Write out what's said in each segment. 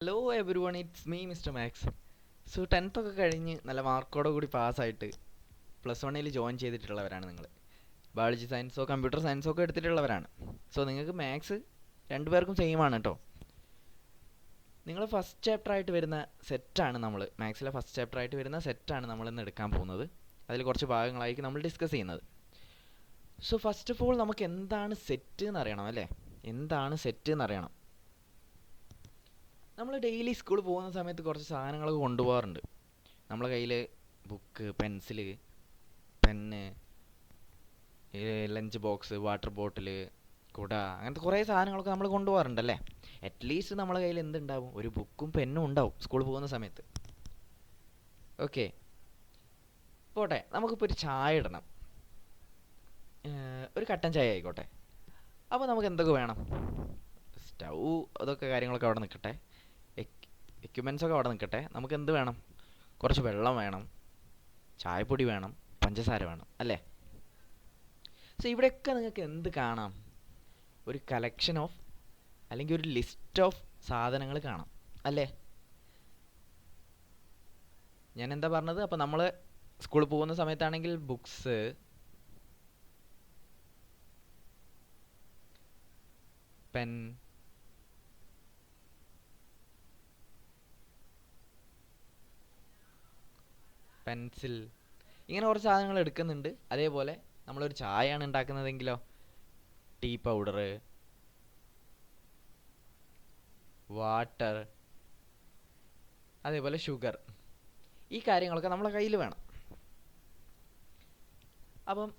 Hello everyone, it's me mister Max. So 10th ഒക്കെ കഴിഞ്ഞ് നല്ല മാർക്കോടെ കൂടി പാസ്സായിട്ട് +1 ജോയിൻ ചെയ്തിട്ടുള്ളവരാണ് നിങ്ങൾ. ബയോളജി സയൻസോ കമ്പ്യൂട്ടർ സയൻസോ ഒക്കെ എടുത്തിട്ടുള്ളവരാണ്. സോ നിങ്ങൾക്ക് മാത്സ് രണ്ടുപേർക്കും സെയിം ആണ് കേട്ടോ. നിങ്ങൾ ഫസ്റ്റ് ചാപ്റ്റർ ആയിട്ട് വരുന്ന സെറ്റാണ് നമ്മൾ മാത്സിലെ ഫസ്റ്റ് ചാപ്റ്റർ ആയിട്ട് വരുന്ന സെറ്റാണ് നമ്മൾ ഇന്ന് എടുക്കാൻ പോകുന്നത്. അതിൽ കുറച്ച് ഭാഗങ്ങളായിരിക്കും നമ്മൾ ഡിസ്കസ് ചെയ്യുന്നത്. സോ ഫസ്റ്റ് ഓഫ് ഓൾ നമുക്ക് എന്താണ് സെറ്റ് എന്ന് അറിയണം അല്ലേ? എന്താണ് സെറ്റ് എന്നറിയണം. നമ്മൾ ഡെയിലി സ്കൂളിൽ പോകുന്ന സമയത്ത് കുറച്ച് സാധനങ്ങളൊക്കെ കൊണ്ടുപോകാറുണ്ട്. നമ്മളെ കയ്യിൽ book, pencil, pen, lunch box, water bottle, കുട, അങ്ങനത്തെ കുറേ സാധനങ്ങളൊക്കെ നമ്മൾ കൊണ്ടുപോകാറുണ്ടല്ലേ. അറ്റ്ലീസ്റ്റ് നമ്മളെ കയ്യിൽ എന്തുണ്ടാവും? ഒരു ബുക്കും പെന്നും ഉണ്ടാവും സ്കൂളിൽ പോകുന്ന സമയത്ത്. ഓക്കെ, പോട്ടെ. നമുക്കിപ്പോൾ ഒരു ചായ ഇടണം, ഒരു കട്ടൻ ചായ ആയിക്കോട്ടെ. അപ്പോൾ നമുക്ക് എന്തൊക്കെ വേണം? സ്റ്റൗ, അതൊക്കെ കാര്യങ്ങളൊക്കെ അവിടെ നിൽക്കട്ടെ, എക്യുപ്മെൻസൊക്കെ അവിടെ നിൽക്കട്ടെ. നമുക്ക് എന്ത് വേണം? കുറച്ച് വെള്ളം വേണം, ചായപ്പൊടി വേണം, പഞ്ചസാര വേണം അല്ലേ? സോ ഇവിടെയൊക്കെ നിങ്ങൾക്ക് എന്ത് കാണാം? ഒരു കളക്ഷൻ ഓഫ് അല്ലെങ്കിൽ ഒരു ലിസ്റ്റ് ഓഫ് സാധനങ്ങൾ കാണാം അല്ലേ? ഞാൻ എന്താ പറഞ്ഞത്? അപ്പോൾ നമ്മൾ സ്കൂളിൽ പോകുന്ന സമയത്താണെങ്കിൽ ബുക്സ്, പെൻ, പെൻസിൽ, ഇങ്ങനെ കുറച്ച് സാധനങ്ങൾ എടുക്കുന്നുണ്ട്. അതേപോലെ നമ്മളൊരു ചായയാണ് ഉണ്ടാക്കുന്നതെങ്കിലോ ടീ പൗഡർ, വാട്ടർ, അതേപോലെ ഷുഗർ, ഈ കാര്യങ്ങളൊക്കെ നമ്മളെ കയ്യിൽ വേണം. അപ്പം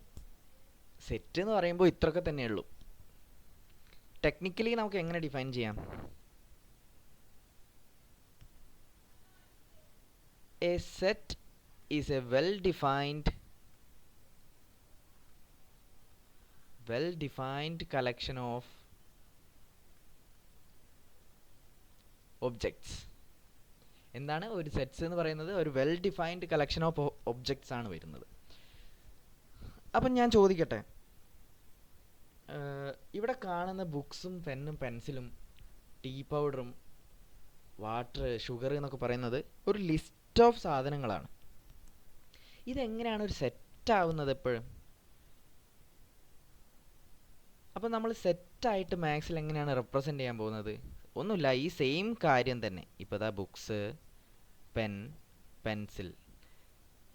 സെറ്റ് എന്ന് പറയുമ്പോൾ ഇത്രയൊക്കെ തന്നെയുള്ളൂ. ടെക്നിക്കലി നമുക്ക് എങ്ങനെ ഡിഫൈൻ ചെയ്യാം? A set is A well defined collection of objects. എന്താണ് ഒരു സെറ്റ്സ് എന്ന് പറയുന്നത്? ഒരു well defined collection of objects ആണ് വരുന്നത്. അപ്പം ഞാൻ ചോദിക്കട്ടെ, ഇവിടെ കാണുന്ന ബുക്സും പെന്നും പെൻസിലും ടീ പൗഡറും വാട്ടർ, ഷുഗർ എന്നൊക്കെ പറയുന്നത് ഒരു ലിസ്റ്റ് ഓഫ് സാധനങ്ങളാണ്. ഇതെങ്ങനെയാണ് ഒരു സെറ്റ് ആവുന്നത് എപ്പോഴും? അപ്പം നമ്മൾ സെറ്റായിട്ട് മാത്സിൽ എങ്ങനെയാണ് റെപ്രസെൻ്റ് ചെയ്യാൻ പോകുന്നത്? ഒന്നുമില്ല, ഈ സെയിം കാര്യം തന്നെ. ഇപ്പോൾ ഇതാ ബുക്സ്, പെൻ, പെൻസിൽ,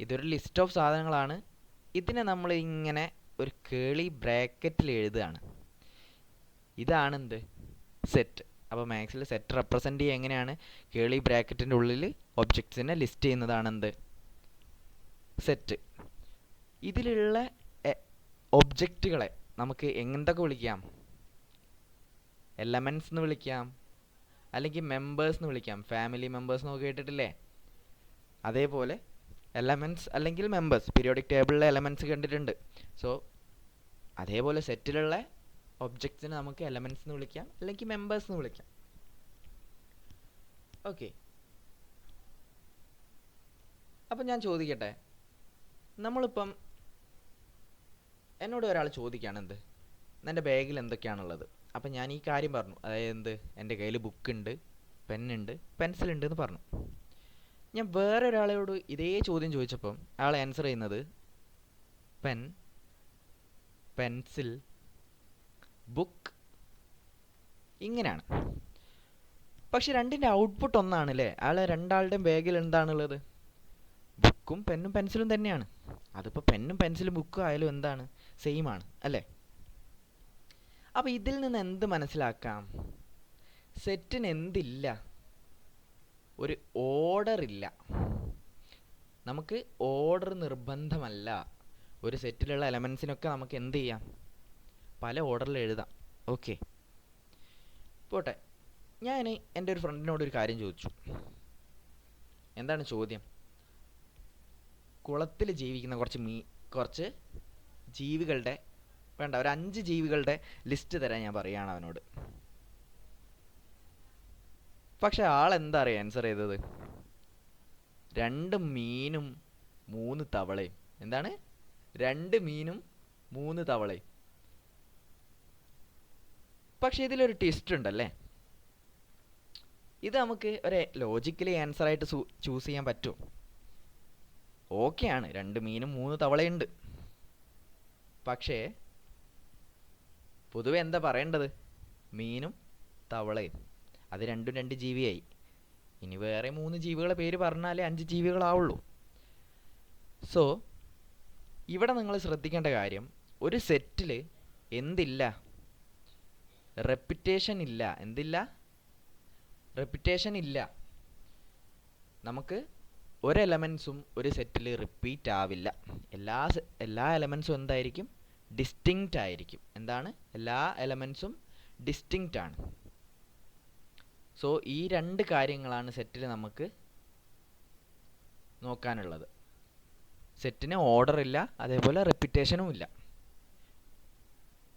ഇതൊരു ലിസ്റ്റ് ഓഫ് സാധനങ്ങളാണ്. ഇതിനെ നമ്മൾ ഇങ്ങനെ ഒരു കേളി ബ്രാക്കറ്റിൽ എഴുതുകയാണ്. ഇതാണെന്ത്? സെറ്റ്. അപ്പോൾ മാത്സിൽ സെറ്റ് റെപ്രസെൻ്റ് ചെയ്യുക എങ്ങനെയാണ്? കേളി ബ്രാക്കറ്റിൻ്റെ ഉള്ളിൽ ഒബ്ജക്ട്സിനെ ലിസ്റ്റ് ചെയ്യുന്നതാണെന്ത്? സെറ്റ്. ഇതിലുള്ള ഒബ്ജക്റ്റുകളെ നമുക്ക് എന്തൊക്കെ വിളിക്കാം? എലമെൻറ്റ്സ് എന്ന് വിളിക്കാം, അല്ലെങ്കിൽ മെമ്പേഴ്സ് എന്ന് വിളിക്കാം. ഫാമിലി മെമ്പേഴ്സ് എന്നൊക്കെ കേട്ടിട്ടില്ലേ? അതേപോലെ എലമെൻറ്റ്സ് അല്ലെങ്കിൽ മെമ്പേഴ്സ്, പീരിയോഡിക് ടേബിളിലെ എലമെൻറ്റ്സ് കണ്ടിട്ടുണ്ട്. സോ അതേപോലെ സെറ്റിലുള്ള ഒബ്ജക്ട്സിനെ നമുക്ക് എലമെൻറ്റ്സ് എന്ന് വിളിക്കാം, അല്ലെങ്കിൽ മെമ്പേഴ്സ് എന്ന് വിളിക്കാം. ഓക്കെ, അപ്പം ഞാൻ ചോദിക്കട്ടെ, നമ്മളിപ്പം എന്നോട് ഒരാൾ ചോദിക്കുകയാണ്, എന്ത് എൻ്റെ ബാഗിൽ എന്തൊക്കെയാണുള്ളത്? അപ്പം ഞാൻ ഈ കാര്യം പറഞ്ഞു, അതായത് എന്ത്, എൻ്റെ കയ്യിൽ ബുക്കുണ്ട്, പെന്നുണ്ട്, പെൻസിലുണ്ട് എന്ന് പറഞ്ഞു. ഞാൻ വേറെ ഒരാളോട് ഇതേ ചോദ്യം ചോദിച്ചപ്പം അയാൾ ആൻസർ ചെയ്യുന്നത് പെൻ, പെൻസിൽ, ബുക്ക്, ഇങ്ങനെയാണ്. പക്ഷെ രണ്ടിൻ്റെ ഔട്ട്പുട്ട് ഒന്നാണ് അല്ലേ? രണ്ടാളുടെയും ബാഗിൽ എന്താണുള്ളത്? ബുക്കും പെന്നും പെൻസിലും തന്നെയാണ്. അതിപ്പോൾ പെന്നും പെൻസിലും ബുക്കും ആയാലും എന്താണ്? സെയിം ആണ് അല്ലേ? അപ്പോൾ ഇതിൽ നിന്ന് എന്ത് മനസ്സിലാക്കാം? സെറ്റിന് എന്തില്ല? ഒരു ഓർഡർ ഇല്ല. നമുക്ക് ഓർഡർ നിർബന്ധമല്ല. ഒരു സെറ്റിലുള്ള എലമെൻസിനൊക്കെ നമുക്ക് എന്ത് ചെയ്യാം? പല ഓർഡറിൽ എഴുതാം. ഓക്കെ, പോട്ടെ. ഞാൻ എൻ്റെ ഒരു ഫ്രണ്ടിനോട് ഒരു കാര്യം ചോദിച്ചു. എന്താണ് ചോദ്യം? കുളത്തിൽ ജീവിക്കുന്ന കുറച്ച് ജീവികളുടെ, വേണ്ട, ഒരു 5 ജീവികളുടെ ലിസ്റ്റ് തരാൻ ഞാൻ പറയുകയാണ് അവനോട്. പക്ഷെ ആളെന്താ അറിയാം ആൻസർ ചെയ്തത്? 2 മീനും 3 തവളയും. എന്താണ്? 2 മീനും 3 തവളയും. പക്ഷെ ഇതിലൊരു ട്വിസ്റ്റ് ഉണ്ടല്ലേ? ഇത് നമുക്ക് ഒരു ലോജിക്കലി ആൻസർ ആയിട്ട് ചൂസ് ചെയ്യാൻ പറ്റുമോ? ഓക്കെയാണ്, 2 മീനും 3 തവളയുണ്ട്. പക്ഷേ പൊതുവെ എന്താ പറയേണ്ടത്? മീനും തവളയും, അത് രണ്ടും 2 ജീവിയായി. ഇനി വേറെ 3 ജീവികളെ പേര് പറഞ്ഞാലേ 5 ജീവികളാവുള്ളൂ. സോ ഇവിടെ നിങ്ങൾ ശ്രദ്ധിക്കേണ്ട കാര്യം, ഒരു സെറ്റിൽ എന്തില്ല? റെപ്പിറ്റേഷൻ ഇല്ല. എന്തില്ല? റെപ്പിറ്റേഷൻ ഇല്ല. നമുക്ക് ഒരു എലമെൻസും ഒരു സെറ്റിൽ റിപ്പീറ്റ് ആവില്ല. എല്ലാ എലമെൻസും എന്തായിരിക്കും? ഡിസ്റ്റിങ്ക്റ്റ് ആയിരിക്കും. എന്താണ്? എല്ലാ എലമെൻസും ഡിസ്റ്റിങ്ക്റ്റ് ആണ്. സോ ഈ 2 കാര്യങ്ങളാണ് സെറ്റിൽ നമുക്ക് നോക്കാനുള്ളത്. സെറ്റിന് ഓർഡർ ഇല്ല, അതേപോലെ റെപ്പിറ്റേഷനും ഇല്ല.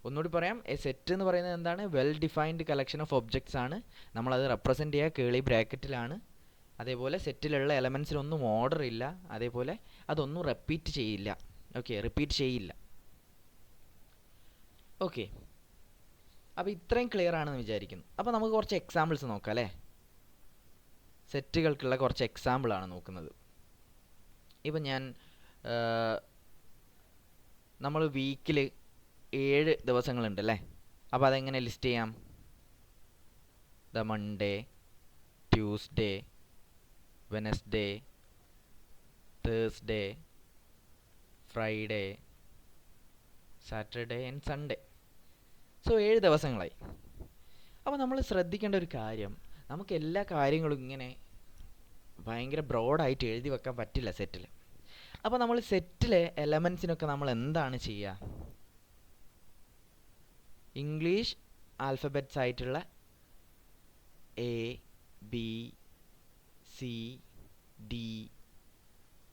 ഒന്നുകൂടി പറയാം, എ സെറ്റ് എന്ന് പറയുന്നത് എന്താണ്? Well defined collection of objects ആണ്. നമ്മളത് റെപ്രസെൻ്റ് ചെയ്യുക കേളി ബ്രാക്കറ്റിലാണ്. അതേപോലെ സെറ്റിലുള്ള എലമെൻസിനൊന്നും ഓർഡർ ഇല്ല, അതേപോലെ അതൊന്നും റിപ്പീറ്റ് ചെയ്യില്ല. റിപ്പീറ്റ് ചെയ്യില്ല. ഓക്കെ, അപ്പോൾ ഇത്രയും ക്ലിയർ ആണെന്ന് വിചാരിക്കുന്നു. അപ്പോൾ നമുക്ക് കുറച്ച് എക്സാമ്പിൾസ് നോക്കാം അല്ലേ? സെറ്റുകൾക്കുള്ള കുറച്ച് എക്സാമ്പിളാണ് നോക്കുന്നത്. ഇപ്പം നമ്മൾ വീക്കിൽ 7 ദിവസങ്ങളുണ്ടല്ലേ? അപ്പോൾ അതെങ്ങനെ ലിസ്റ്റ് ചെയ്യാം? Monday, Tuesday, Wednesday, Thursday, Friday, Saturday and Sunday. So 7 ദിവസങ്ങളായി. അപ്പോൾ നമ്മൾ ശ്രദ്ധിക്കേണ്ട ഒരു കാര്യം, നമുക്ക് എല്ലാ കാര്യങ്ങളും ഇങ്ങനെ ഭയങ്കര ബ്രോഡായിട്ട് എഴുതി വെക്കാൻ പറ്റില്ല സെറ്റിൽ. അപ്പോൾ നമ്മൾ സെറ്റിലെ എലമെൻസിനൊക്കെ നമ്മൾ എന്താണ് ചെയ്യുക? ഇംഗ്ലീഷ് ആൽഫബറ്റ്സ് ആയിട്ടുള്ള എ, ബി, സി, ഡി,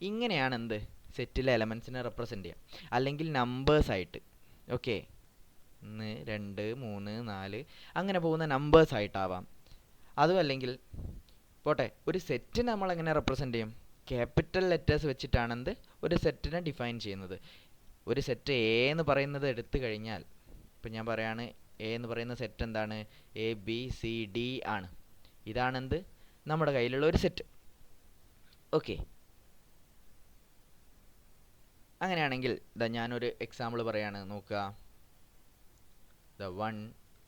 ഇങ്ങനെയാണ് എന്ത് സെറ്റിലെ എലമെൻസിനെ റെപ്രസെൻ്റ് ചെയ്യുക. അല്ലെങ്കിൽ നമ്പേഴ്സ് ആയിട്ട് 1, 2, 3, 4 അങ്ങനെ പോകുന്ന നമ്പേഴ്സ് ആയിട്ടാവാം. അതും അല്ലെങ്കിൽ പോട്ടെ, ഒരു സെറ്റിനെ നമ്മളെങ്ങനെ റെപ്രസെൻ്റ് ചെയ്യും? ക്യാപിറ്റൽ ലെറ്റേഴ്സ് വെച്ചിട്ടാണ് എന്ത് ഒരു സെറ്റിനെ ഡിഫൈൻ ചെയ്യുന്നത്. ഒരു സെറ്റ് എ എന്ന് പറയുന്നത് എടുത്തു കഴിഞ്ഞാൽ, ഇപ്പം ഞാൻ പറയാണ് എ എന്ന് പറയുന്ന സെറ്റ് എന്താണ്? എ, ബി, സി, ഡി ആണ്. ഇതാണെന്ത് നമ്മുടെ കയ്യിലുള്ള ഒരു സെറ്റ്. ഓക്കെ, അങ്ങനെയാണെങ്കിൽ ഞാനൊരു എക്സാമ്പിൾ പറയാണ്, നോക്കുക. 1,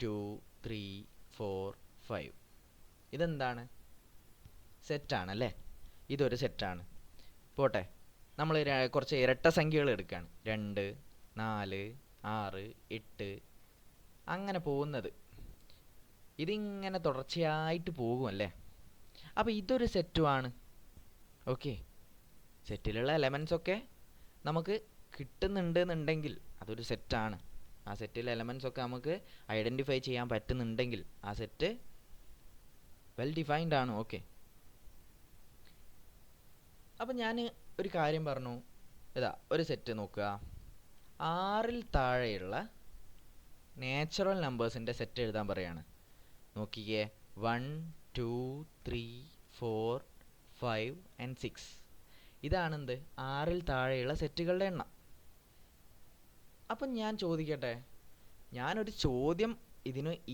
2, 3, 4, 5 ഇതെന്താണ്? സെറ്റാണല്ലേ? ഇതൊരു സെറ്റാണ്. പോട്ടെ, നമ്മൾ കുറച്ച് ഇരട്ട സംഖ്യകൾ എടുക്കുകയാണ്. 2, 4, 6, 8 അങ്ങനെ പോകുന്നത്. ഇതിങ്ങനെ തുടർച്ചയായിട്ട് പോകുമല്ലേ? അപ്പോൾ ഇതൊരു സെറ്റുമാണ്. ഓക്കെ, സെറ്റിലുള്ള എലമെൻസൊക്കെ നമുക്ക് കിട്ടുന്നുണ്ട് എന്നുണ്ടെങ്കിൽ അതൊരു സെറ്റാണ്. ആ സെറ്റിലെ എലമെൻസൊക്കെ നമുക്ക് ഐഡൻറ്റിഫൈ ചെയ്യാൻ പറ്റുന്നുണ്ടെങ്കിൽ ആ സെറ്റ് വെൽ ഡിഫൈൻഡ് ആണ്. ഓക്കെ, അപ്പം ഞാൻ ഒരു കാര്യം പറഞ്ഞു. ഒരു സെറ്റ് നോക്കുക. 6ൽ താഴെയുള്ള നാച്ചുറൽ നമ്പേഴ്സിൻ്റെ സെറ്റ് എഴുതാൻ പറയാണ്. നോക്കിക്കേ, 1, 2, 3, 4, 5 and 6 ഇതാണെന്ത് 6ൽ താഴെയുള്ള സെറ്റുകളുടെ എണ്ണം. അപ്പം ഞാൻ ചോദിക്കട്ടെ, ഞാനൊരു ചോദ്യം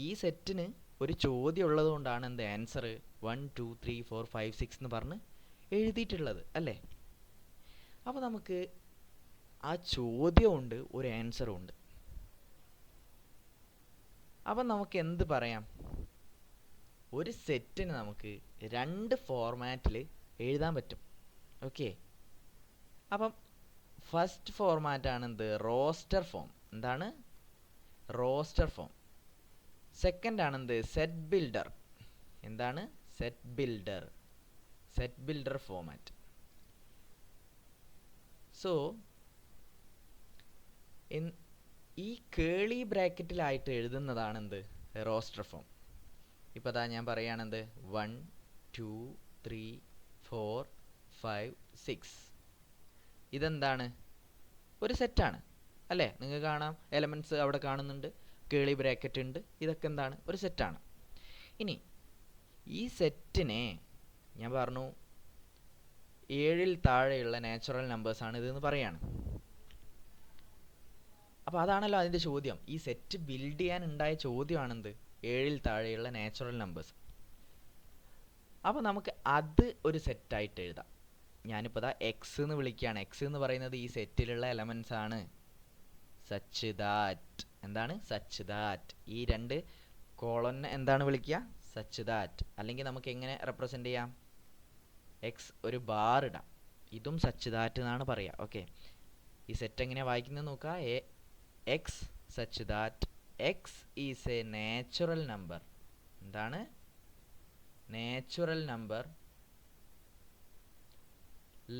ഈ സെറ്റിന് ഒരു ചോദ്യം ഉള്ളത് കൊണ്ടാണ് എന്ത് ആൻസർ 1, 2, 3, 4, 5, 6 എന്ന് പറഞ്ഞ് എഴുതിയിട്ടുള്ളത് അല്ലേ? അപ്പോൾ നമുക്ക് ആ ചോദ്യമുണ്ട്, ഒരു ആൻസറും ഉണ്ട്. അപ്പം നമുക്ക് എന്ത് പറയാം? ഒരു സെറ്റിന് നമുക്ക് 2 ഫോർമാറ്റിൽ എഴുതാൻ പറ്റും. ഓക്കെ, അപ്പം ഫസ്റ്റ് ഫോർമാറ്റാണ് എന്ത്? Roster form. എന്താണ്? Roster form. സെക്കൻഡ് ആണെന്ത്? Set builder. എന്താണ്? Set builder. Set builder format. So ഈ കേളി ബ്രാക്കറ്റിലായിട്ട് എഴുതുന്നതാണ് എന്ത്? Roster form. ഇപ്പോൾ ഞാൻ പറയുകയാണെന്ത് 1, 2, 3, 4, 5, 6 ഇതെന്താണ്? ഒരു സെറ്റാണ് അല്ലേ? നിങ്ങൾക്ക് കാണാം, എലമെൻറ്റ്സ് അവിടെ കാണുന്നുണ്ട്, കേളി ബ്രാക്കറ്റ് ഉണ്ട്. ഇതൊക്കെ എന്താണ്? ഒരു സെറ്റാണ്. ഇനി ഈ സെറ്റിനെ ഞാൻ പറഞ്ഞു 7ൽ താഴെയുള്ള നാച്ചുറൽ നമ്പേഴ്സാണ് ഇതെന്ന് പറയാണ്. അപ്പോൾ അതാണല്ലോ അതിൻ്റെ ചോദ്യം. ഈ സെറ്റ് ബിൽഡ് ചെയ്യാൻ ഉണ്ടായ ചോദ്യമാണെന്ത്? 7ൽ താഴെയുള്ള നാച്ചുറൽ നമ്പേഴ്സ്. അപ്പോൾ നമുക്ക് അത് ഒരു സെറ്റായിട്ട് എഴുതാം. ഞാനിപ്പോൾ ദാ എക്സ് എന്ന് വിളിക്കുകയാണ്. എക്സ് എന്ന് പറയുന്നത് ഈ സെറ്റിലുള്ള എലമെൻറ്റ്സ് ആണ്. സച്ച് ദാറ്റ് എന്താണ്? സച്ച് ദാറ്റ് ഈ രണ്ട് കോളനെ എന്താണ് വിളിക്കുക? Such that. അല്ലെങ്കിൽ നമുക്ക് എങ്ങനെ റെപ്രസെൻ്റ് ചെയ്യാം? എക്സ് ഒരു ബാർ ഇടാം. ഇതും സച്ച് ദാറ്റ് എന്നാണ് പറയുക. ഓക്കെ, ഈ സെറ്റ് എങ്ങനെയാണ് വായിക്കുന്നത് നോക്കുക. X such that x is a natural number. എന്താണ്? Natural number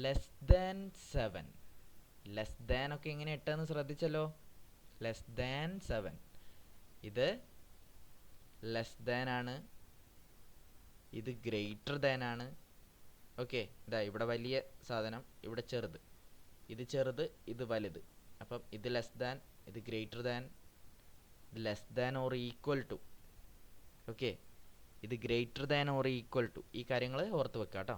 less than 7. Less than ഒക്കെ എങ്ങനെ ഇട്ടെന്ന് ശ്രദ്ധിച്ചല്ലോ. Less than 7. ഇത് ലെസ് ദാൻ ആണ്, ഇത് ഗ്രേറ്റർ ദാൻ ആണ്. ഓക്കെ, ഇതാ ഇവിടെ വലിയ സാധനം, ഇവിടെ ചെറുത്. ഇത് ചെറുത്, ഇത് വലുത്. അപ്പം ഇത് ലെസ് ദാൻ, ഇത് ഗ്രേറ്റർ ദാൻ, ഇത് less than or equal to. Okay, ഇത് greater than or equal to. ഈ കാര്യങ്ങൾ ഓർത്ത് വെക്കുക കേട്ടോ.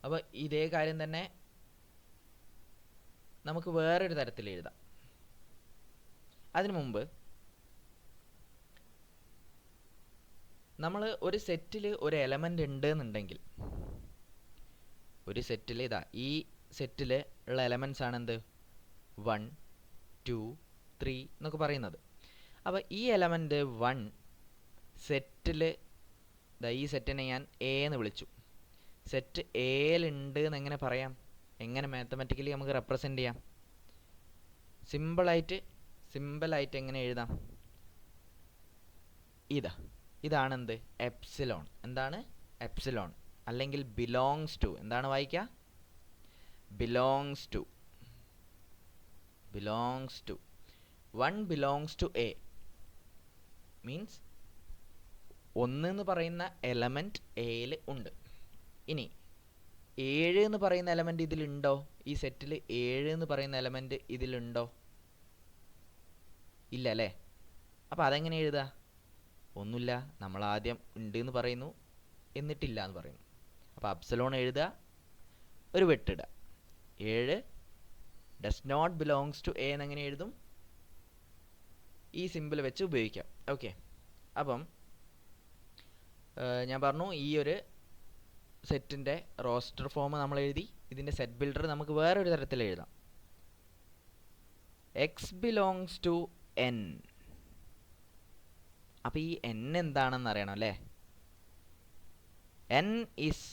അപ്പോൾ ഇതേ കാര്യം തന്നെ നമുക്ക് വേറൊരു തരത്തിൽ എഴുതാം. അതിനു മുമ്പ് നമ്മൾ ഒരു സെറ്റിൽ ഒരു എലമെൻ്റ് ഉണ്ട് എന്നുണ്ടെങ്കിൽ, ഒരു സെറ്റിൽ ഇതാ ഈ സെറ്റിൽ ഉള്ള എലമെൻറ്റ്സ് ആണ് എന്ത്? 1 2 3 എന്നൊക്കെ പറയുന്നത്. അപ്പോൾ ഈ എലമെൻ്റ് 1 സെറ്റിൽ ഇതാ ഈ സെറ്റിനെ ഞാൻ എ എന്ന് വിളിച്ചു. സെറ്റ് എയിലുണ്ട് എന്ന് എങ്ങനെ പറയാം? എങ്ങനെ മാത്തമാറ്റിക്കലി നമുക്ക് റെപ്രസെൻ്റ് ചെയ്യാം? സിമ്പിളായിട്ട് എങ്ങനെ എഴുതാം? ഇതാണ് എന്ത്? എപ്സിലോൺ. എന്താണ്? എപ്സിലോൺ. അല്ലെങ്കിൽ ബിലോങ്സ് ടു. എന്താണ് വായിക്കുക? Belongs to. 1 belongs to a means 1 എന്ന് പറയുന്ന എലമെൻറ്റ് എയിൽ ഉണ്ട്. ഇനി 7 എന്ന് പറയുന്ന എലമെൻറ്റ് ഇതിലുണ്ടോ? ഈ സെറ്റിൽ 7 എന്ന് പറയുന്ന എലമെൻറ്റ് ഇതിലുണ്ടോ? ഇല്ല അല്ലേ? അപ്പോൾ അതെങ്ങനെ എഴുതുക? ഒന്നുമില്ല, നമ്മൾ ആദ്യം ഉണ്ട് എന്ന് പറയുന്നു, എന്നിട്ടില്ല എന്ന് പറയുന്നു. അപ്പോൾ അപ്സലോൺ എഴുതുക, ഒരു വെട്ടിടുക. 7 does not belongs to a എന്നെങ്ങനെ എഴുതും? ഈ സിമ്പിൾ വെച്ച് ഉപയോഗിക്കാം. ഓക്കെ, അപ്പം ഞാൻ പറഞ്ഞു ഈ ഒരു സെറ്റിൻ്റെ റോസ്റ്റർ ഫോം നമ്മൾ എഴുതി. ഇതിൻ്റെ സെറ്റ് ബിൽഡർ നമുക്ക് വേറൊരു തരത്തിൽ എഴുതാം. X belongs to n. അപ്പോൾ ഈ എൻ എന്താണെന്ന് അറിയണം അല്ലേ? N is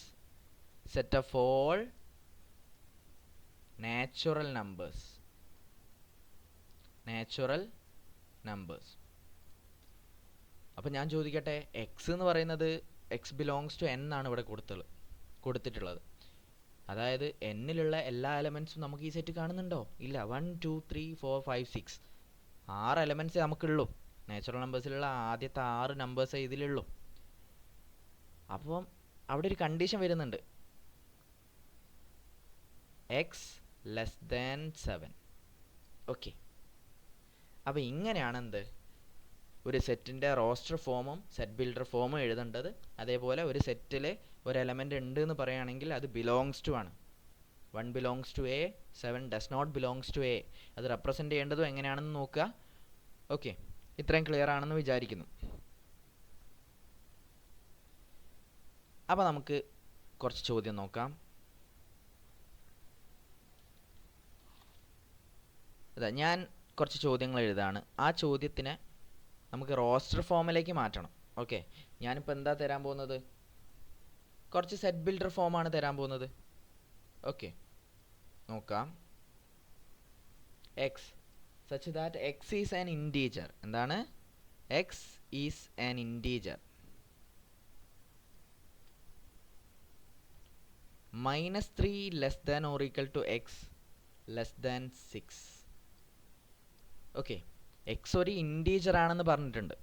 set of all natural numbers. അപ്പോൾ ഞാൻ ചോദിക്കട്ടെ, എക്സ് എന്ന് പറയുന്നത് എക്സ് ബിലോങ്സ് ടു എൻ ആണ് ഇവിടെ കൊടുത്തിട്ടുള്ളത്. അതായത് എന്നിലുള്ള എല്ലാ എലമെൻറ്റ്സും നമുക്ക് ഈ സെറ്റ് കാണുന്നുണ്ടോ? ഇല്ല. 1 2 3 4 5 6 6 എലമെൻറ്റ്സേ നമുക്കുള്ളൂ. നാച്ചുറൽ നമ്പേഴ്സിലുള്ള ആദ്യത്തെ 6 നമ്പേഴ്സേ ഇതിലുള്ളൂ. അപ്പം അവിടെ ഒരു കണ്ടീഷൻ വരുന്നുണ്ട്. X less than 7. ഓക്കെ, അപ്പോൾ ഇങ്ങനെയാണ് എന്ത്? ഒരു സെറ്റിൻ്റെ റോസ്റ്റർ ഫോമും സെറ്റ് ബിൽഡർ ഫോമും എഴുതേണ്ടത്. അതേപോലെ ഒരു സെറ്റിൽ ഒരു എലമെൻ്റ് ഉണ്ട് എന്ന് പറയുകയാണെങ്കിൽ അത് ബിലോങ്സ് ടു ആണ്. 1 belongs to a, 7 does not belongs to a. അത് റെപ്രസെൻ്റ് ചെയ്യേണ്ടതും എങ്ങനെയാണെന്ന് നോക്കുക. ഓക്കെ, ഇത്രയും ക്ലിയർ ആണെന്ന് വിചാരിക്കുന്നു. അപ്പോൾ നമുക്ക് കുറച്ച് ചോദ്യം നോക്കാം. അതാ ഞാൻ കുറച്ച് ചോദ്യങ്ങൾ എഴുതാണ്. ആ ചോദ്യത്തിനെ നമുക്ക് റോസ്റ്റർ ഫോമിലേക്ക് മാറ്റണം. ഓക്കെ, ഞാനിപ്പോൾ എന്താ തരാൻ പോകുന്നത്? കുറച്ച് സെറ്റ് ബിൽഡർ ഫോമാണ് തരാൻ പോകുന്നത്. ഓക്കെ, നോക്കാം. X such that x is an integer. എന്താണ്? X is an integer. -3 less than or equal to x less than 6. Okay, x ഒരു ഇൻറ്റീജർ ആണെന്ന് പറഞ്ഞിട്ടുണ്ട്.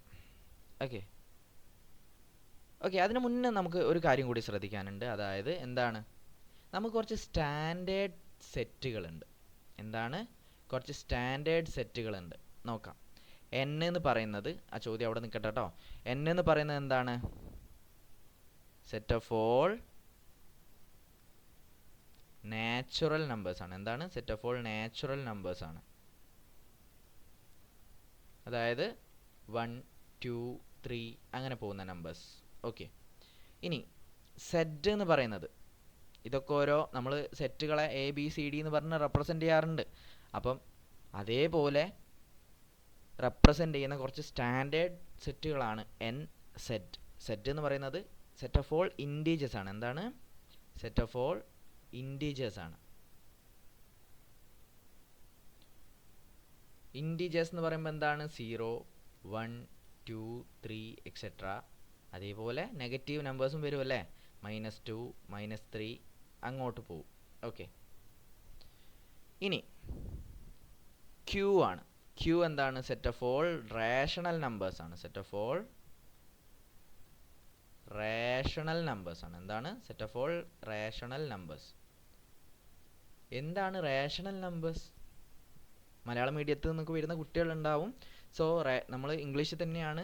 ഓക്കെ, അതിന് മുന്നേ നമുക്ക് ഒരു കാര്യം കൂടി ശ്രദ്ധിക്കാനുണ്ട്. അതായത് എന്താണ്? നമുക്ക് കുറച്ച് സ്റ്റാൻഡേർഡ് സെറ്റുകളുണ്ട്. എന്താണ്? കുറച്ച് സ്റ്റാൻഡേർഡ് സെറ്റുകളുണ്ട്. നോക്കാം. എൻ എന്ന് പറയുന്നത്, ആ ചോദ്യം അവിടെ നിൽക്കട്ടെ കേട്ടോ. എൻ എന്ന് പറയുന്നത് എന്താണ്? Set of all natural numbers ആണ്. എന്താണ്? Set of all natural numbers ആണ്. അതായത് 1 2 3 അങ്ങനെ പോകുന്ന നമ്പേഴ്സ്. ഓക്കെ, ഇനി സെറ്റ് എന്ന് പറയുന്നത്, ഇതൊക്കെ ഓരോ നമ്മൾ സെറ്റുകളെ എ ബി സി ഡി എന്ന് പറഞ്ഞ് റെപ്രസെൻ്റ് ചെയ്യാറുണ്ട്. അപ്പം അതേപോലെ റെപ്രസെൻ്റ് ചെയ്യുന്ന കുറച്ച് സ്റ്റാൻഡേർഡ് സെറ്റുകളാണ് എൻ സെറ്റ്. സെറ്റ് എന്ന് പറയുന്നത് സെറ്റ് ഓഫ് ഓൾ ഇൻറ്റീജേഴ്സ് ആണ്. എന്താണ്? സെറ്റ് ഓഫ് ഓൾ ഇൻറ്റീജേഴ്സ് ആണ്. ഇൻറ്റീജേഴ്സ് എന്ന് പറയുമ്പോൾ എന്താണ്? 0, 1, 2, 3 എക്സെട്ര. അതേപോലെ നെഗറ്റീവ് നമ്പേഴ്സും വരും അല്ലേ? -2, -3 അങ്ങോട്ട് പോകും. ഓക്കെ. ഇനി ക്യൂ ആണ്. ക്യൂ എന്താണ്? Set of all rational numbers ആണ്. Set of all rational numbers ആണ്. എന്താണ്? Set of all rational numbers. എന്താണ് റേഷണൽ നമ്പേഴ്സ്? മലയാളം മീഡിയത്തിൽ നിന്നൊക്കെ വരുന്ന കുട്ടികളുണ്ടാവും. സോ നമ്മൾ ഇംഗ്ലീഷിൽ തന്നെയാണ്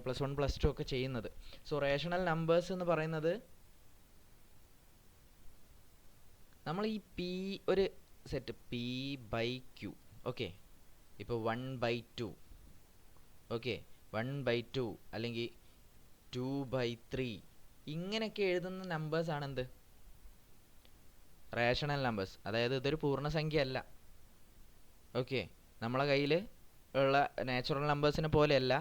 +1 +2 ഒക്കെ ചെയ്യുന്നത്. സോ റേഷണൽ നമ്പേഴ്സ് എന്ന് പറയുന്നത് നമ്മൾ ഈ പി ഒരു സെറ്റ് p/q. ഓക്കെ. ഇപ്പോൾ 1/2. ഓക്കെ. 1/2 അല്ലെങ്കിൽ 2/3 ഇങ്ങനെയൊക്കെ എഴുതുന്ന നമ്പേഴ്സ് ആണ് എന്ത്? Rational numbers. അതായത് ഇതൊരു പൂർണ്ണസംഖ്യ അല്ല. ഓക്കെ. നമ്മളെ കയ്യിൽ ഉള്ള നാച്ചുറൽ നമ്പേഴ്സിനെ പോലെയല്ല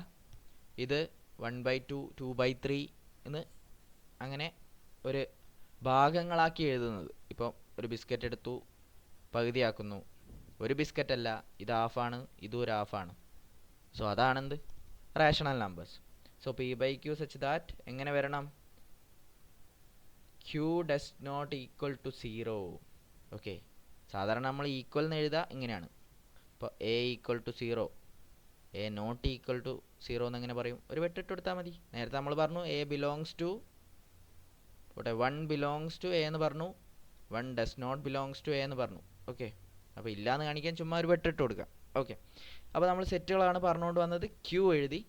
ഇത്. 1/2, 2/3 എന്ന് അങ്ങനെ ഒരു ഭാഗങ്ങളാക്കി എഴുതുന്നത്. ഇപ്പോൾ ഒരു ബിസ്ക്കറ്റ് എടുത്തു, പകുതിയാക്കുന്നു. ഒരു ബിസ്ക്കറ്റ് അല്ല, ഇത് ഹാഫാണ്, ഇതും ഒരു ഹാഫാണ്. സോ അതാണെന്ത്? Rational numbers. So p/q such that എങ്ങനെ വരണം? q does not equal to 0. Okay. സാധാരണ നമ്മൾ ഈക്വൽ എന്ന് എഴുതുക ഇങ്ങനെയാണ്. ഇപ്പോൾ a equal to 0, a not equal to 0 എന്നെങ്ങനെ പറയും? ഒരു വെട്ടിട്ട് കൊടുത്താൽ മതി. നേരത്തെ നമ്മൾ പറഞ്ഞു a belongs to 1 belongs to a എന്ന് പറഞ്ഞു, 1 does not belongs to a എന്ന് പറഞ്ഞു. ഓക്കെ. അപ്പോൾ ഇല്ലയെന്ന് കാണിക്കാൻ ചുമ്മാ ഒരു വെട്ടിട്ട് കൊടുക്കാം. ഓക്കെ. അപ്പോൾ നമ്മൾ സെറ്റുകളാണ് പറഞ്ഞുകൊണ്ട് വന്നത്. ക്യൂ എഴുതി.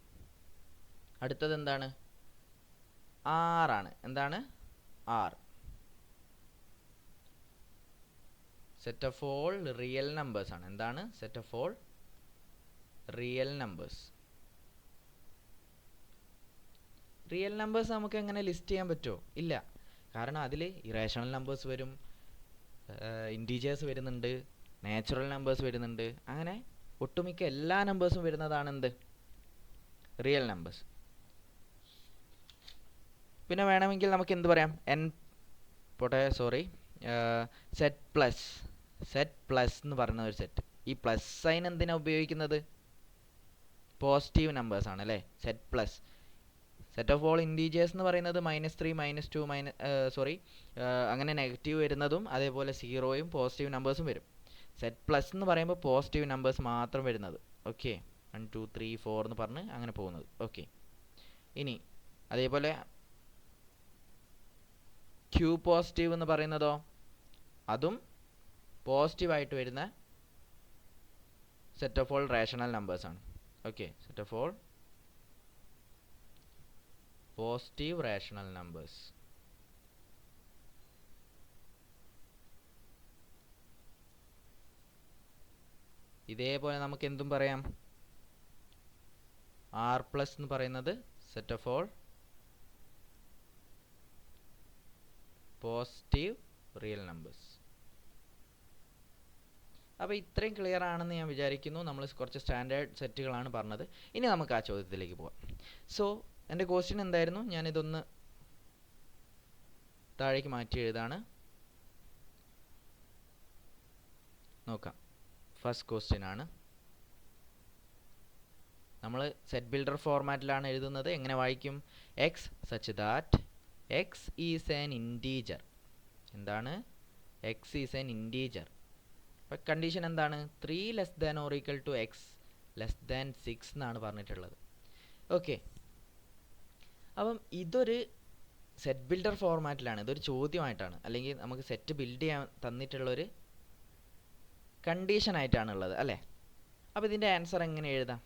അടുത്തത് എന്താണ്? ആർ ആണ്. എന്താണ്? R. Set of all real numbers ആണ്. എന്താണ്? Set of all real numbers. Real numbers നമുക്ക് എങ്ങനെ ലിസ്റ്റ് ചെയ്യാൻ പറ്റുമോ? ഇല്ല. കാരണം അതിൽ ഇറേഷണൽ നമ്പേഴ്സ് വരും, ഇൻറ്റീജേഴ്സ് വരുന്നുണ്ട്, നാച്ചുറൽ നമ്പേഴ്സ് വരുന്നുണ്ട്. അങ്ങനെ ഒട്ടുമിക്ക എല്ലാ നമ്പേഴ്സും വരുന്നതാണ് എന്ത്? Real numbers. പിന്നെ വേണമെങ്കിൽ നമുക്ക് എന്ത് പറയാം? സെറ്റ് പ്ലസ് എന്ന് പറയുന്ന ഒരു സെറ്റ്. ഈ പ്ലസ് സൈൻ എന്തിനാ ഉപയോഗിക്കുന്നത്? പോസിറ്റീവ് നമ്പേഴ്സ് ആണ് അല്ലേ? Set plus. Set of all integers എന്ന് പറയുന്നത് -3, -2 അങ്ങനെ നെഗറ്റീവ് വരുന്നതും അതേപോലെ 0യും പോസിറ്റീവ് നമ്പേഴ്സും വരും. സെറ്റ് പ്ലസ് എന്ന് പറയുമ്പോൾ പോസിറ്റീവ് നമ്പേഴ്സ് മാത്രം വരുന്നത്. ഓക്കെ. 1, 2, 3, 4 എന്ന് പറഞ്ഞ് അങ്ങനെ പോകുന്നത്. ഓക്കെ. ഇനി അതേപോലെ ക്യൂ പോസിറ്റീവ് എന്ന് പറയുന്നതോ അതും പോസിറ്റീവായിട്ട് വരുന്ന set of all rational numbers ആണ്. Okay. Set of all positive rational numbers. ഇതേപോലെ നമുക്ക് എന്തും പറയാം. ആർ പ്ലസ് എന്ന് പറയുന്നത് set of all positive real numbers. അപ്പോൾ ഇത്രയും ക്ലിയർ ആണെന്ന് ഞാൻ വിചാരിക്കുന്നു. നമ്മൾ കുറച്ച് സ്റ്റാൻഡേർഡ് സെറ്റുകളാണ് പറഞ്ഞത്. ഇനി നമുക്ക് ആ ചോദ്യത്തിലേക്ക് പോകാം. സോ എൻ്റെ ക്വസ്റ്റ്യൻ എന്തായിരുന്നു? ഞാനിതൊന്ന് താഴേക്ക് മാറ്റി എഴുതാണ്. നോക്കാം. ഫസ്റ്റ് ക്വസ്റ്റ്യൻ ആണ്. നമ്മൾ സെറ്റ് ബിൽഡർ ഫോർമാറ്റിലാണ് എഴുതുന്നത്. എങ്ങനെ വായിക്കും? X such that x is an integer. എന്താണ്? X is an integer. അപ്പോൾ കണ്ടീഷൻ എന്താണ്? 3 ≤ x <6 എന്നാണ് പറഞ്ഞിട്ടുള്ളത്. ഓക്കെ. അപ്പം ഇതൊരു സെറ്റ് ബിൽഡർ ഫോർമാറ്റിലാണ്. ഇതൊരു ചോദ്യമായിട്ടാണ്, അല്ലെങ്കിൽ നമുക്ക് സെറ്റ് ബിൽഡ് ചെയ്യാൻ തന്നിട്ടുള്ളൊരു കണ്ടീഷനായിട്ടാണുള്ളത് അല്ലേ? അപ്പോൾ ഇതിൻ്റെ ആൻസർ എങ്ങനെ എഴുതാം?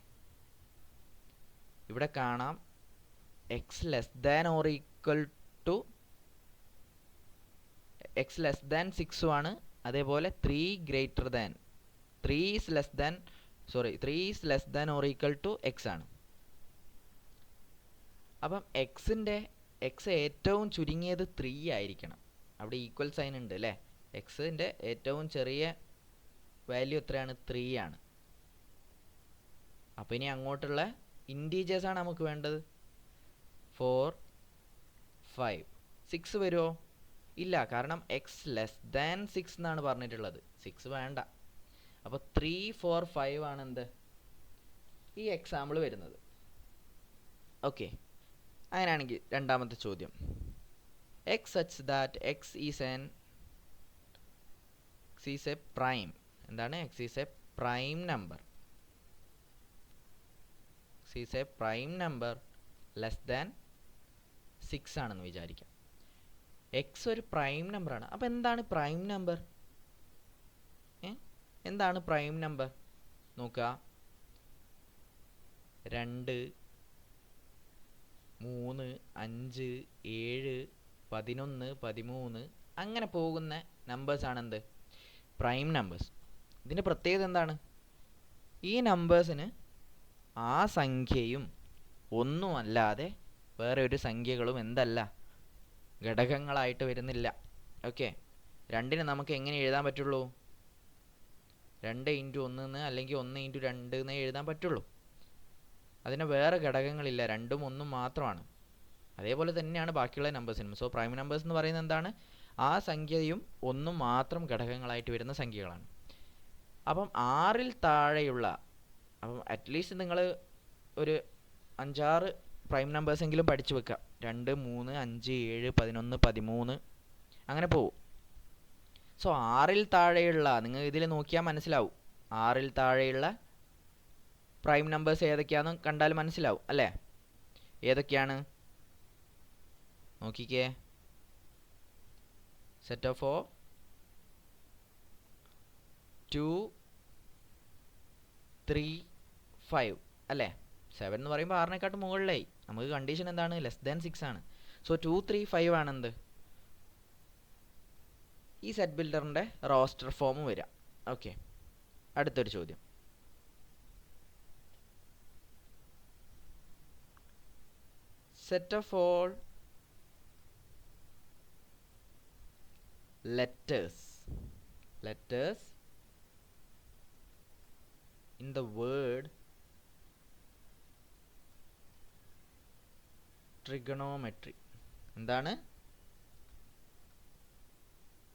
ഇവിടെ കാണാം x < x <6 ആണ്. അതേപോലെ 3 is less than x ആണ്. അപ്പം എക്സിൻ്റെ എക്സ് ഏറ്റവും ചുരുങ്ങിയത് 3 ആയിരിക്കണം. അവിടെ ഈക്വൽ സൈൻ ഉണ്ട് അല്ലേ? എക്സിൻ്റെ ഏറ്റവും ചെറിയ വാല്യൂ എത്രയാണ്? 3 ആണ്. അപ്പോൾ ഇനി അങ്ങോട്ടുള്ള ഇൻറ്റീജേഴ്സാണ് നമുക്ക് വേണ്ടത്. 4, 5, 6 വരുമോ? ഇല്ല, കാരണം എക്സ് ലെസ് ദാൻ 6 എന്നാണ് പറഞ്ഞിട്ടുള്ളത്. 6 വേണ്ട. അപ്പോൾ 3, 4, 5 ആണ് എന്ത് ഈ എക്സാമ്പിൾ വരുന്നത്. ഓക്കെ, അങ്ങനെയാണെങ്കിൽ രണ്ടാമത്തെ ചോദ്യം, x such that x is a prime. എന്താണ്? X is a prime number. X is a prime number less than 6 ആണെന്ന് വിചാരിക്കാം. എക്സ് ഒരു പ്രൈം നമ്പറാണ്. അപ്പോൾ എന്താണ് പ്രൈം നമ്പർ? എന്താണ് പ്രൈം നമ്പർ? നോക്കുക, 2, 3, 5, 7, 11, 13 അങ്ങനെ പോകുന്ന നമ്പേഴ്സാണ് എന്ത്? Prime numbers. ഇതിൻ്റെ പ്രത്യേകത എന്താണ്? ഈ നമ്പേഴ്സിന് ആ സംഖ്യയും ഒന്നുമല്ലാതെ വേറെ ഒരു സംഖ്യകളും എന്തല്ല? ഘടകങ്ങളായിട്ട് വരുന്നില്ല. ഓക്കെ, 2ന് നമുക്ക് എങ്ങനെ എഴുതാൻ പറ്റുള്ളൂ? 2 × 1 അല്ലെങ്കിൽ 1 × 2 എന്നേ എഴുതാൻ പറ്റുള്ളൂ. അതിന് വേറെ ഘടകങ്ങളില്ല, 2ഉം 1ഉം മാത്രമാണ്. അതേപോലെ തന്നെയാണ് ബാക്കിയുള്ള നമ്പേഴ്സിനും. സോ പ്രൈം നമ്പേഴ്സ് എന്ന് പറയുന്നത് എന്താണ്? ആ സംഖ്യയും 1ഉം മാത്രം ഘടകങ്ങളായിട്ട് വരുന്ന സംഖ്യകളാണ്. അപ്പം 6ൽ താഴെയുള്ള, അപ്പം അറ്റ്ലീസ്റ്റ് നിങ്ങൾ ഒരു 5-6 പ്രൈം നമ്പേഴ്സെങ്കിലും പഠിച്ചു വെക്കുക. 2, 3, 5, 7, 11, 13 അങ്ങനെ പോവും. സോ 6ൽ താഴെയുള്ള, നിങ്ങൾ ഇതിൽ നോക്കിയാൽ മനസ്സിലാവും, 6ൽ താഴെയുള്ള പ്രൈം നമ്പേഴ്സ് ഏതൊക്കെയാണെന്ന് കണ്ടാൽ മനസ്സിലാവും അല്ലേ? ഏതൊക്കെയാണ്? നോക്കിക്കേ, സെറ്റ് ഓഫ് 2, 3, 5 അല്ലേ? 7 എന്ന് പറയുമ്പോൾ 6നേക്കാട്ട് മുകളിലായി. നമുക്ക് കണ്ടീഷൻ എന്താണ്? ലെസ് ദാൻ 6 ആണ്. സോ 2, 3, 5 ആണെന്ത്? ഈ സെറ്റ് ബിൽഡറിൻ്റെ റോസ്റ്റർ ഫോം വരിക. ഓക്കെ, അടുത്തൊരു ചോദ്യം, set of all letters in the word trigonometry. എന്താണ്?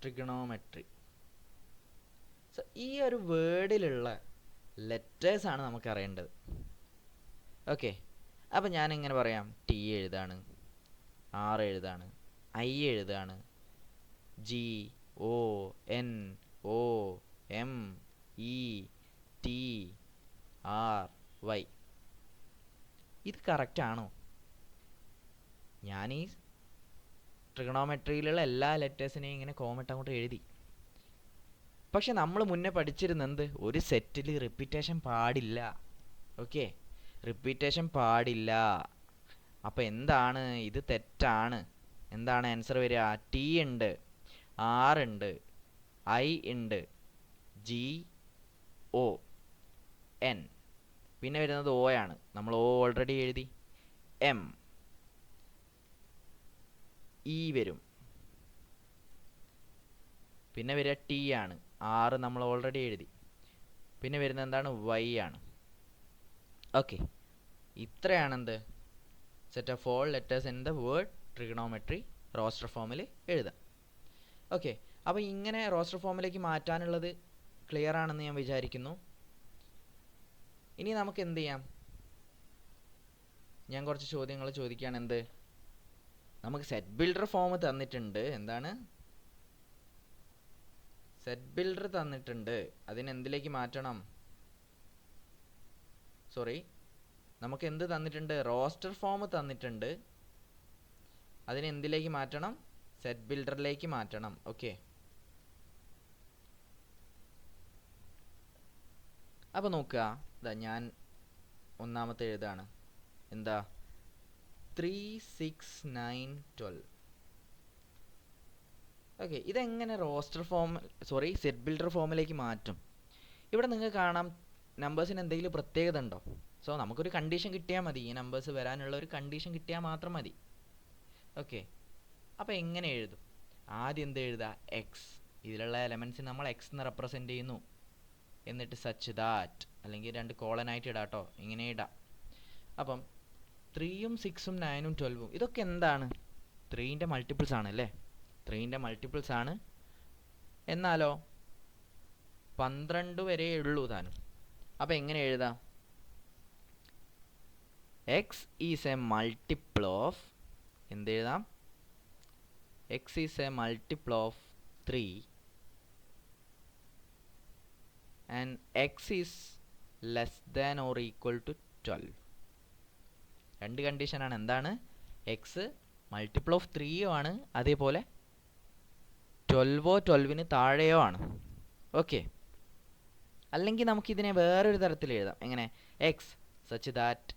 ട്രിഗണോമെട്രി. സോ ഈ ഒരു വേർഡിലുള്ള ലെറ്റേഴ്സാണ് നമുക്ക് അറിയേണ്ടത്. ഓക്കെ, അപ്പം ഞാനിങ്ങനെ പറയാം, ടി എഴുതാണ്, ആർ എഴുതാണ്, ഐ എഴുതാണ്, G, O, N, O, M, E, T, R, Y. ഇത് കറക്റ്റ് ആണോ? ഞാൻ ഈ ട്രിഗണോമെട്രിയിലുള്ള എല്ലാ ലെറ്റേഴ്സിനെയും ഇങ്ങനെ കോമട്ട് അങ്ങോട്ട് എഴുതി. പക്ഷെ നമ്മൾ മുന്നേ പഠിച്ചിരുന്നത് ഒരു സെറ്റിൽ റിപ്പീറ്റേഷൻ പാടില്ല. ഓക്കെ, റിപ്പീറ്റേഷൻ പാടില്ല. അപ്പോൾ എന്താണ്? ഇത് തെറ്റാണ്. എന്താണ് ആൻസർ വരിക? ടി ഉണ്ട്, ആർ ഉണ്ട്, ഐ ഉണ്ട്, ജി, ഒ, എൻ, പിന്നെ വരുന്നത് ഒ ആണ്. നമ്മൾ ഒ ഓൾറെഡി എഴുതി. എം, ഇ വരും, പിന്നെ വരിക ടി ആണ്. ആർ നമ്മൾ ഓൾറെഡി എഴുതി. പിന്നെ വരുന്നത് എന്താണ്? വൈ ആണ്. ഓക്കെ, ഇത്രയാണെന്ത്? Set of all letters in the word trigonometry roster ഫോമിൽ എഴുതാം. ഓക്കെ, അപ്പോൾ ഇങ്ങനെ റോസ്റ്റർ ഫോമിലേക്ക് മാറ്റാനുള്ളത് ക്ലിയർ ആണെന്ന് ഞാൻ വിചാരിക്കുന്നു. ഇനി നമുക്ക് എന്ത് ചെയ്യാം? ഞാൻ കുറച്ച് ചോദ്യങ്ങൾ ചോദിക്കുകയാണ്. എന്ത്? നമുക്ക് സെറ്റ് ബിൽഡർ ഫോം തന്നിട്ടുണ്ട്. എന്താണ്? സെറ്റ് ബിൽഡർ തന്നിട്ടുണ്ട്. അതിനെന്തിലേക്ക് മാറ്റണം? സോറി, നമുക്ക് എന്ത് തന്നിട്ടുണ്ട്? റോസ്റ്റർ ഫോം തന്നിട്ടുണ്ട്. അതിനെന്തിലേക്ക് മാറ്റണം? സെറ്റ് ബിൽഡറിലേക്ക് മാറ്റണം. ഓക്കെ, അപ്പോൾ നോക്കുക, ഇതാ ഞാൻ ഒന്നാമത്തെ എഴുതാണ്. എന്താ? 3, 6, 9, 12. ഓക്കെ, ഇതെങ്ങനെ റോസ്റ്റർ ഫോം സെറ്റ് ബിൽഡർ ഫോമിലേക്ക് മാറ്റും? ഇവിടെ നിങ്ങൾക്ക് കാണാം നമ്പേഴ്സിന് എന്തെങ്കിലും പ്രത്യേകത ഉണ്ടോ? സോ നമുക്കൊരു കണ്ടീഷൻ കിട്ടിയാൽ മതി. ഈ നമ്പേഴ്സ് വരാനുള്ള ഒരു കണ്ടീഷൻ കിട്ടിയാൽ മാത്രം മതി. ഓക്കെ, അപ്പോൾ എങ്ങനെ എഴുതും? ആദ്യം എന്ത് എഴുതുക? എക്സ്. ഇതിലുള്ള എലമെൻറ്റ്സ് നമ്മൾ എക്സ് എന്ന് റെപ്രസെൻ്റ് ചെയ്യുന്നു. എന്നിട്ട് സച്ച് ദാറ്റ്, അല്ലെങ്കിൽ 2 കോളനായിട്ട് ഇടാം കേട്ടോ, ഇങ്ങനെ ഇടാം. അപ്പം 3ഉം 6ഉം 9ഉം 12ഉം ഇതൊക്കെ എന്താണ്? 3ൻ്റെ മൾട്ടിപ്പിൾസ് ആണ് അല്ലേ? 3ൻ്റെ മൾട്ടിപ്പിൾസ് ആണ്. എന്നാലോ 12 വരെ ഉള്ളൂ താനും. അപ്പോൾ എങ്ങനെ എഴുതാം? X is a multiple of, എന്തെഴുതാം? X is a multiple of 3 and x is less than or equal to 12. രണ്ട് കണ്ടീഷനാണ്. എന്താണ്? എക്സ് മൾട്ടിപ്പിൾ ഓഫ് 3യോ ആണ്, അതേപോലെ 12ഓ 12ന് താഴെയോ ആണ്. ഓക്കെ, അല്ലെങ്കിൽ നമുക്കിതിനെ വേറൊരു തരത്തിൽ എഴുതാം. എങ്ങനെ? X such that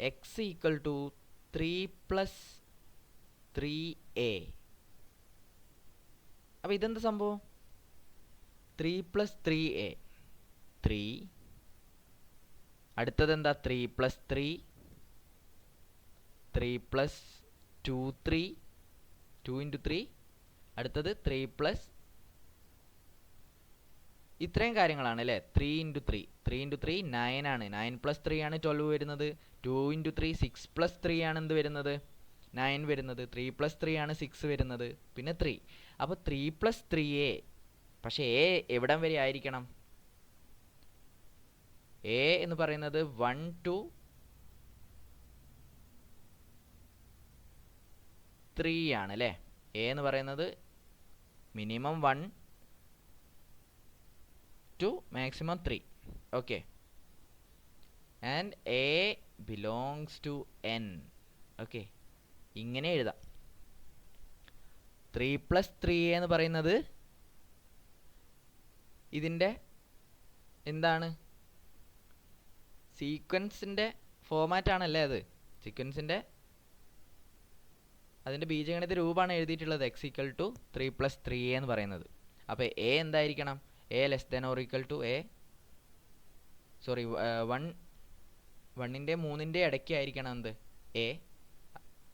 x equal to 3 plus 3a. അപ്പോൾ ഇതെന്താ സംഭവം? 3 പ്ലസ് 3a 3. അടുത്തത് എന്താ? 3 പ്ലസ് 3, 3 പ്ലസ് 2 3, 2 ഇൻറ്റു 3. അടുത്തത് 3 പ്ലസ്, ഇത്രയും കാര്യങ്ങളാണ് അല്ലേ? 3 ഇൻറ്റു 3, 3 ഇൻറ്റു 3 9 ആണ്. 9 പ്ലസ് 3 ആണ് 12 വരുന്നത്. 2 ഇൻറ്റു 3 6 പ്ലസ് 3 ആണ് എന്ത് വരുന്നത്? 9 വരുന്നത്. 3 പ്ലസ് 3 ആണ് 6 വരുന്നത്. പിന്നെ 3. അപ്പോൾ 3 പ്ലസ് 3a. പക്ഷേ എ എവിടം വരെ ആയിരിക്കണം? എ എന്ന് പറയുന്നത് 1 to 3 ആണ് അല്ലേ? എ എന്ന് പറയുന്നത് minimum 1 to maximum 3. Okay, and a belongs to n. Okay, ഇങ്ങനെ എഴുതാം. 3 പ്ലസ് 3a എന്ന് പറയുന്നത് ഇതിൻ്റെ എന്താണ്? സീക്വൻസിൻ്റെ ഫോമാറ്റ് ആണല്ലേ അത്? സീക്വൻസിൻ്റെ അതിൻ്റെ ബീജഗണിത രൂപമാണ് എഴുതിയിട്ടുള്ളത്. X equal to 3 plus 3a എന്ന് പറയുന്നത്. അപ്പോൾ എ എന്തായിരിക്കണം? A less than or equal to A, sorry 1ൻ്റെ 3ൻ്റെ ഇടയ്ക്ക് ആയിരിക്കണം എന്ത്? എ,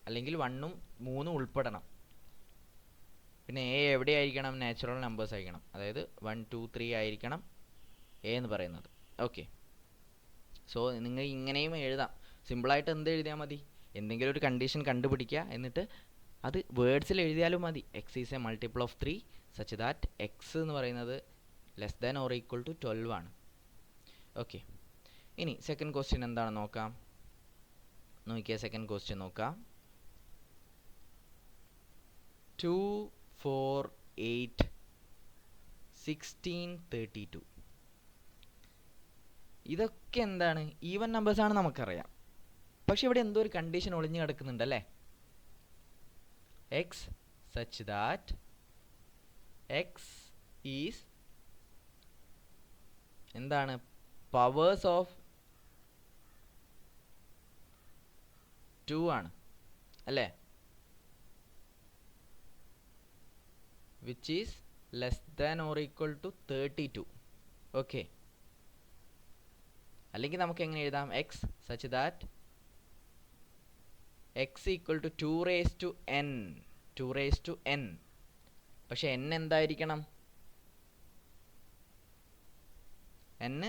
അല്ലെങ്കിൽ 1ഉം 3ഉം ഉൾപ്പെടണം. പിന്നെ എ എവിടെയായിരിക്കണം? നാച്ചുറൽ നമ്പേഴ്സ് ആയിരിക്കണം. അതായത് 1 2 3 ആയിരിക്കണം എ എന്ന് പറയുന്നത്. ഓക്കെ, സോ നിങ്ങൾ ഇങ്ങനെയും എഴുതാം. സിമ്പിളായിട്ട് എന്ത് എഴുതിയാൽ മതി? എന്തെങ്കിലും ഒരു കണ്ടീഷൻ കണ്ടുപിടിക്കുക, എന്നിട്ട് അത് വേർഡ്സിൽ എഴുതിയാലും മതി. X is a multiple of 3 such that x എന്ന് പറയുന്നത് less than or equal to 12 ആണ്. ഓക്കെ, ഇനി സെക്കൻഡ് ക്വസ്റ്റ്യൻ എന്താണെന്ന് നോക്കാം. നോക്കിയാൽ സെക്കൻഡ് ക്വസ്റ്റ്യൻ നോക്കാം. 2 4 8 16 32. ഇതൊക്കെ എന്താണ്? ഈവൻ നമ്പേഴ്സ് ആണ് നമുക്കറിയാം. പക്ഷെ ഇവിടെ എന്തോ ഒരു കണ്ടീഷൻ ഒളിഞ്ഞു കിടക്കുന്നുണ്ടല്ലേ? X such that x is എന്താണ്? പവേഴ്സ് ഓഫ് 2 ആണ് അല്ലേ? which is less than or equal to 32. Okay, അല്ലെങ്കിൽ നമുക്ക് എങ്ങനെ എഴുതാം? X such that x equal to 2 raised to n, 2 raised to n. പക്ഷെ n എന്തായിരിക്കണം? n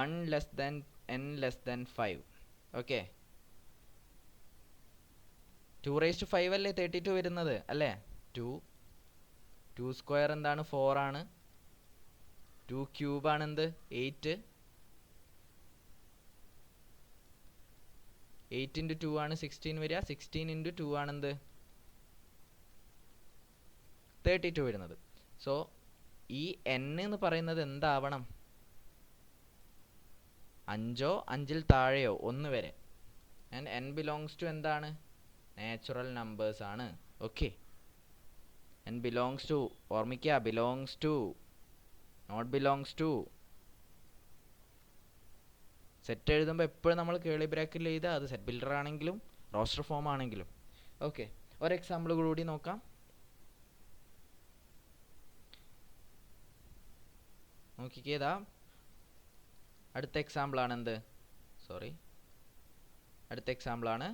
1 less than n less than 5. Okay, 2 raised to 5 അല്ലേ 32 വരുന്നത് അല്ലേ? 2 സ്ക്വയർ എന്താണ്? 4 ആണ്. 2 ക്യൂബ് ആണ് എന്ത്? 8. 8 ഇൻറ്റു 2 ആണ് 16 വരിക. 16 ഇൻറ്റു 2 ആണ് എന്ത്? 32 വരുന്നത്. സോ ഈ n എന്ന് പറയുന്നത് എന്താവണം? 5ഓ 5ൽ താഴെയോ 1 വരെ. ആൻഡ് n ബിലോങ്സ് ടു എന്താണ്? നാച്ചുറൽ നമ്പേഴ്സ് ആണ്. ഓക്കെ, n ബിലോങ്സ് ടു, ഓർമ്മിക്കുക, belongs to, not belongs to. Set എഴുതുമ്പോൾ എപ്പോഴും നമ്മൾ കേളി ബ്രാക്കറ്റിൽ എഴുതുക. അത് സെറ്റ് ബിൽഡർ ആണെങ്കിലും റോസ്റ്റർ ഫോം ആണെങ്കിലും. ഓക്കെ, ഒരു എക്സാമ്പിൾ കൂടി നോക്കാം. നോക്കിക്കേതാ അടുത്ത എക്സാമ്പിൾ ആണ് എന്ത്? സോറി, അടുത്ത എക്സാമ്പിൾ ആണ്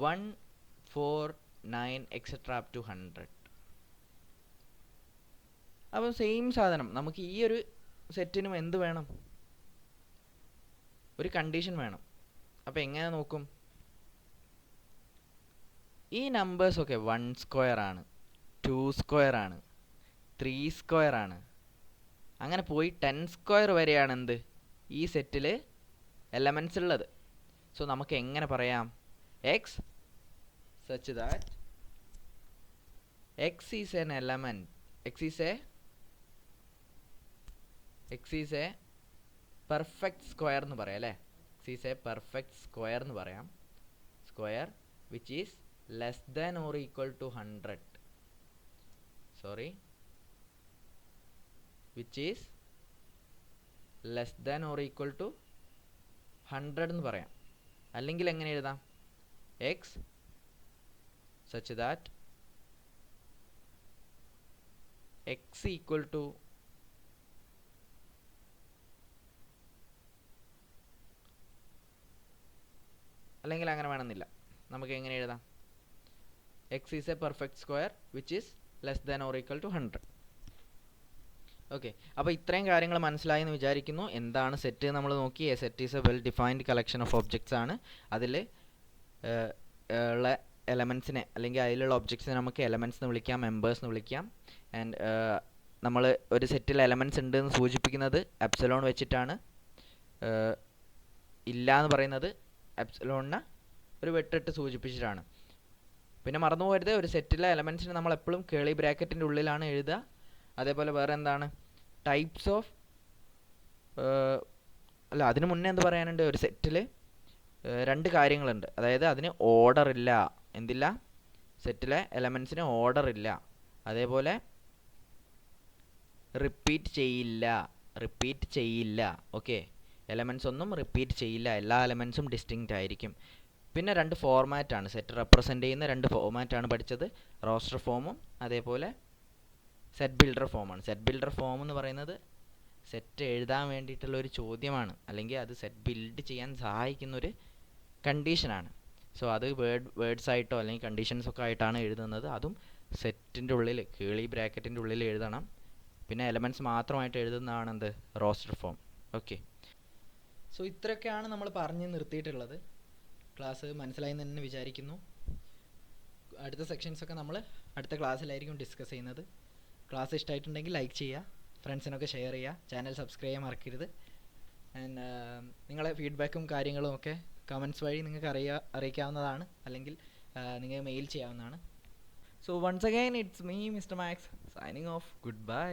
1 4 9 എക്സെട്ര അപ് ടു 100. അപ്പം സെയിം സാധനം നമുക്ക് ഈ ഒരു സെറ്റിനും എന്ത് വേണം? ഒരു കണ്ടീഷൻ വേണം. അപ്പോൾ എങ്ങനെ നോക്കും? ഈ നമ്പേഴ്സൊക്കെ 1 സ്ക്വയർ ആണ്, 2 സ്ക്വയർ ആണ്, 3 സ്ക്വയർ ആണ്, അങ്ങനെ പോയി 10 സ്ക്വയർ വരെയാണ് എന്ത് ഈ സെറ്റിൽ എലമെൻറ്റ്സ് ഉള്ളത്. സോ നമുക്ക് എങ്ങനെ പറയാം? X such that x is an element, x is a perfect square എന്ന് പറയാം അല്ലേ? X is a perfect square എന്ന് പറയാം. Square which is less than or equal to 100. Which is less than or equal to 100 എന്ന് പറയാം. അല്ലെങ്കിൽ എങ്ങനെ എഴുതാം? X such that x equal to അല്ലെങ്കിൽ അങ്ങനെ വേണമെന്നില്ല. നമുക്ക് എങ്ങനെ എഴുതാം? X is a perfect square which is less than or equal to 100. Okay, അപ്പോൾ ഇത്രയും കാര്യങ്ങൾ മനസ്സിലായി എന്ന് വിചാരിക്കുന്നു. എന്താണ് സെറ്റ് നമ്മൾ നോക്കി. A set is A well defined collection of objects ആണ്. അതിൽ ഉള്ള എലമെൻസിനെ അല്ലെങ്കിൽ അതിലുള്ള ഒബ്ജക്ട്സിനെ നമുക്ക് എലമെൻറ്റ്സ് എന്ന് വിളിക്കാം, മെമ്പേഴ്സ് എന്ന് വിളിക്കാം. ആൻഡ് നമ്മൾ ഒരു സെറ്റിൽ എലമെൻറ്റ്സ് ഉണ്ട് എന്ന് സൂചിപ്പിക്കുന്നത് എപ്സിലോൺ വെച്ചിട്ടാണ്. ഇല്ല എന്ന് പറയുന്നത് എപ്സിലോണിനെ ഒരു വെട്ടിട്ട് സൂചിപ്പിച്ചിട്ടാണ്. പിന്നെ മറന്നു പോകരുത്, ഒരു സെറ്റിലെ എലമെൻറ്റ്സിനെ നമ്മൾ എപ്പോഴും കേളി ബ്രാക്കറ്റിൻ്റെ ഉള്ളിലാണ് എഴുതുക. അതേപോലെ വേറെ എന്താണ് ടൈപ്സ് ഓഫ് അല്ല, അതിന് മുന്നേ എന്ത് പറയാനുണ്ട്? ഒരു സെറ്റിൽ 2 കാര്യങ്ങളുണ്ട്. അതായത് അതിന് ഓർഡർ ഇല്ല. എന്തില്ല? സെറ്റിലെ എലമെൻറ്റ്സിന് ഓർഡർ ഇല്ല. അതേപോലെ റിപ്പീറ്റ് ചെയ്യില്ല. ഓക്കെ, എലമെൻറ്റ്സ് ഒന്നും റിപ്പീറ്റ് ചെയ്യില്ല. എല്ലാ എലമെൻറ്റ്സും ഡിസ്റ്റിങ്ക്റ്റ് ആയിരിക്കും. പിന്നെ 2 ഫോർമാറ്റാണ് സെറ്റ് റെപ്രസെൻ്റ് ചെയ്യുന്ന 2 ഫോർമാറ്റാണ് പഠിച്ചത്. റോസ്റ്റർ ഫോമും അതേപോലെ സെറ്റ് ബിൽഡർ ഫോമാണ്. സെറ്റ് ബിൽഡർ ഫോം എന്ന് പറയുന്നത് സെറ്റ് എഴുതാൻ വേണ്ടിയിട്ടുള്ള ഒരു ചോദ്യമാണ്, അല്ലെങ്കിൽ അത് സെറ്റ് ബിൽഡ് ചെയ്യാൻ സഹായിക്കുന്നൊരു കണ്ടീഷനാണ്. സോ അത് വേർഡ്സ് ആയിട്ടോ അല്ലെങ്കിൽ കണ്ടീഷൻസൊക്കെ ആയിട്ടാണ് എഴുതുന്നത്. അതും സെറ്റിൻ്റെ ഉള്ളിൽ കേളി ബ്രാക്കറ്റിൻ്റെ ഉള്ളിൽ എഴുതണം. പിന്നെ എലമെൻറ്റ്സ് മാത്രമായിട്ട് എഴുതുന്നതാണ് എന്ത്? Roster form. ഓക്കെ, സോ ഇത്രയൊക്കെയാണ് നമ്മൾ പറഞ്ഞ് നിർത്തിയിട്ടുള്ളത്. ക്ലാസ് മനസ്സിലായി എന്ന് തന്നെ വിചാരിക്കുന്നു. അടുത്ത സെക്ഷൻസൊക്കെ നമ്മൾ അടുത്ത ക്ലാസ്സിലായിരിക്കും ഡിസ്കസ് ചെയ്യുന്നത്. ക്ലാസ് ഇഷ്ടമായിട്ടുണ്ടെങ്കിൽ ലൈക്ക് ചെയ്യുക, ഫ്രണ്ട്സിനൊക്കെ ഷെയർ ചെയ്യുക, ചാനൽ സബ്സ്ക്രൈബ് ചെയ്യാൻ മറക്കരുത്. ആൻഡ് നിങ്ങളെ ഫീഡ്ബാക്കും കാര്യങ്ങളും ഒക്കെ കമൻറ്റ്സ് വഴി നിങ്ങൾക്ക് അറിയിക്കാവുന്നതാണ്, അല്ലെങ്കിൽ നിങ്ങൾ മെയിൽ ചെയ്യാവുന്നതാണ്. So once again it's me mister Max signing off. Good by.